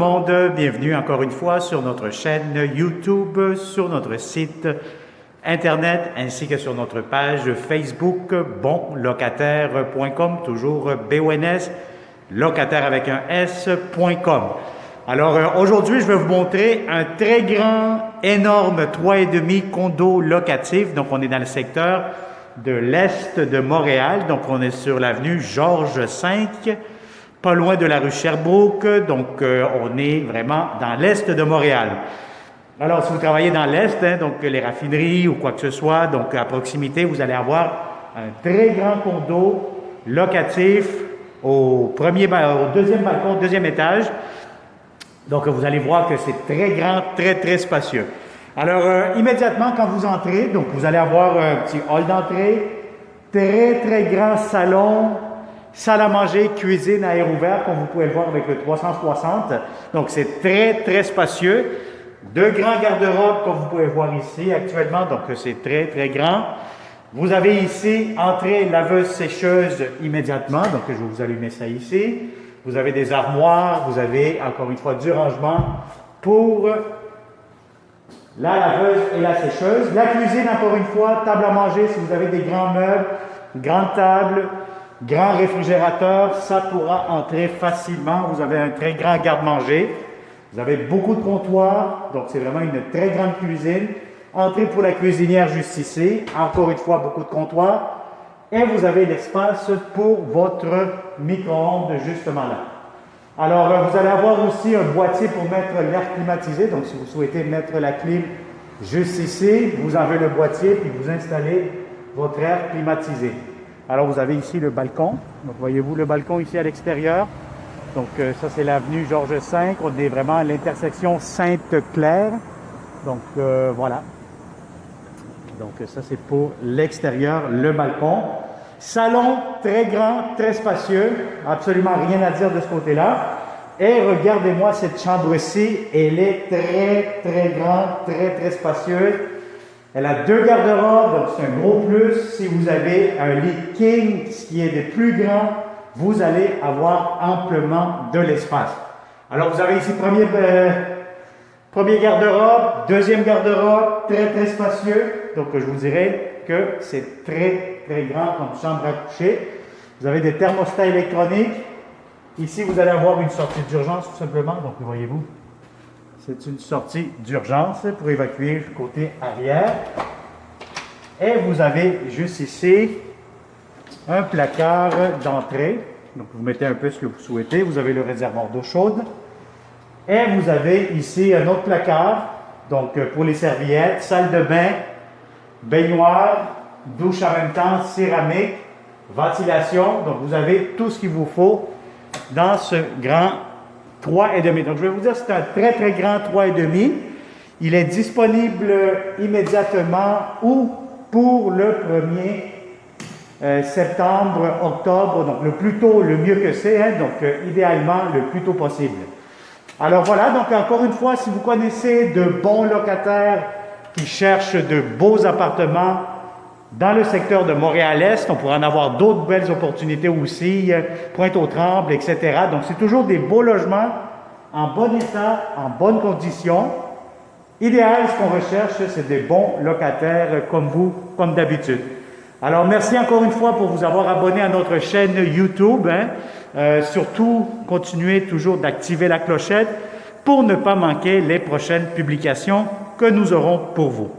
monde, bienvenue encore une fois sur notre chaîne YouTube, sur notre site Internet ainsi que sur notre page Facebook bonlocataire.com, toujours BONS, locataire avec un S.com. Alors aujourd'hui, je vais vous montrer un très grand, énorme 3,5 condo locatif. Donc on est dans le secteur de l'Est de Montréal, donc on est sur l'avenue Georges V, pas loin de la rue Sherbrooke, donc on est vraiment dans l'Est de Montréal. Alors si vous travaillez dans l'Est, donc les raffineries ou quoi que ce soit, donc à proximité, vous allez avoir un très grand condo locatif au deuxième balcon, deuxième étage. Donc vous allez voir que c'est très grand, très spacieux. Alors immédiatement quand vous entrez, donc vous allez avoir un petit hall d'entrée, très grand salon, salle à manger, cuisine à air ouvert, comme vous pouvez le voir avec le 360. Donc, c'est très spacieux. Deux grands garde-robes, comme vous pouvez voir ici actuellement. Donc, c'est très grand. Vous avez ici, entrée, laveuse, sécheuse immédiatement. Donc, je vais vous allumer ça ici. Vous avez des armoires. Vous avez, encore une fois, du rangement pour la laveuse et la sécheuse. La cuisine, encore une fois, table à manger. Si vous avez des grands meubles, grande table, grand réfrigérateur, ça pourra entrer facilement. Vous avez un très grand garde-manger. Vous avez beaucoup de comptoirs, donc c'est vraiment une très grande cuisine. Entrée pour la cuisinière juste ici. Encore une fois, beaucoup de comptoirs. Et vous avez l'espace pour votre micro-ondes justement là. Alors, vous allez avoir aussi un boîtier pour mettre l'air climatisé. Donc, si vous souhaitez mettre la clim juste ici, vous enlevez le boîtier puis vous installez votre air climatisé. Alors, vous avez ici le balcon. Donc, voyez-vous le balcon ici à l'extérieur. Donc, ça, c'est l'avenue Georges V. On est vraiment à l'intersection Sainte-Claire. Donc, voilà. Donc, ça, c'est pour l'extérieur, le balcon. Salon très grand, très spacieux. Absolument rien à dire de ce côté-là. Et regardez-moi cette chambre-ci. Elle est très grande, très spacieuse. Elle a deux garde-robes, donc c'est un gros plus. Si vous avez un lit king, ce qui est des plus grands, vous allez avoir amplement de l'espace. Alors, vous avez ici premier garde-robe, deuxième garde-robe, très spacieux. Donc, je vous dirais que c'est très grand comme chambre à coucher. Vous avez des thermostats électroniques. Ici, vous allez avoir une sortie d'urgence, tout simplement. Donc, voyez-vous, c'est une sortie d'urgence pour évacuer le côté arrière. Et vous avez juste ici un placard d'entrée. Donc, vous mettez un peu ce que vous souhaitez. Vous avez le réservoir d'eau chaude. Et vous avez ici un autre placard. Donc, pour les serviettes, salle de bain, baignoire, douche en même temps, céramique, ventilation. Donc, vous avez tout ce qu'il vous faut dans ce grand 3,5. Donc, je vais vous dire, c'est un très grand 3,5. Il est disponible immédiatement ou pour le 1er septembre, octobre. Donc, le plus tôt, le mieux que c'est. Donc, idéalement, le plus tôt possible. Alors, voilà. Donc, encore une fois, si vous connaissez de bons locataires qui cherchent de beaux appartements dans le secteur de Montréal-Est, on pourrait en avoir d'autres belles opportunités aussi, Pointe-aux-Trembles, etc. Donc, c'est toujours des beaux logements en bon état, en bonnes conditions. Idéal, ce qu'on recherche, c'est des bons locataires comme vous, comme d'habitude. Alors, merci encore une fois pour vous avoir abonné à notre chaîne YouTube. Surtout, continuez toujours d'activer la clochette pour ne pas manquer les prochaines publications que nous aurons pour vous.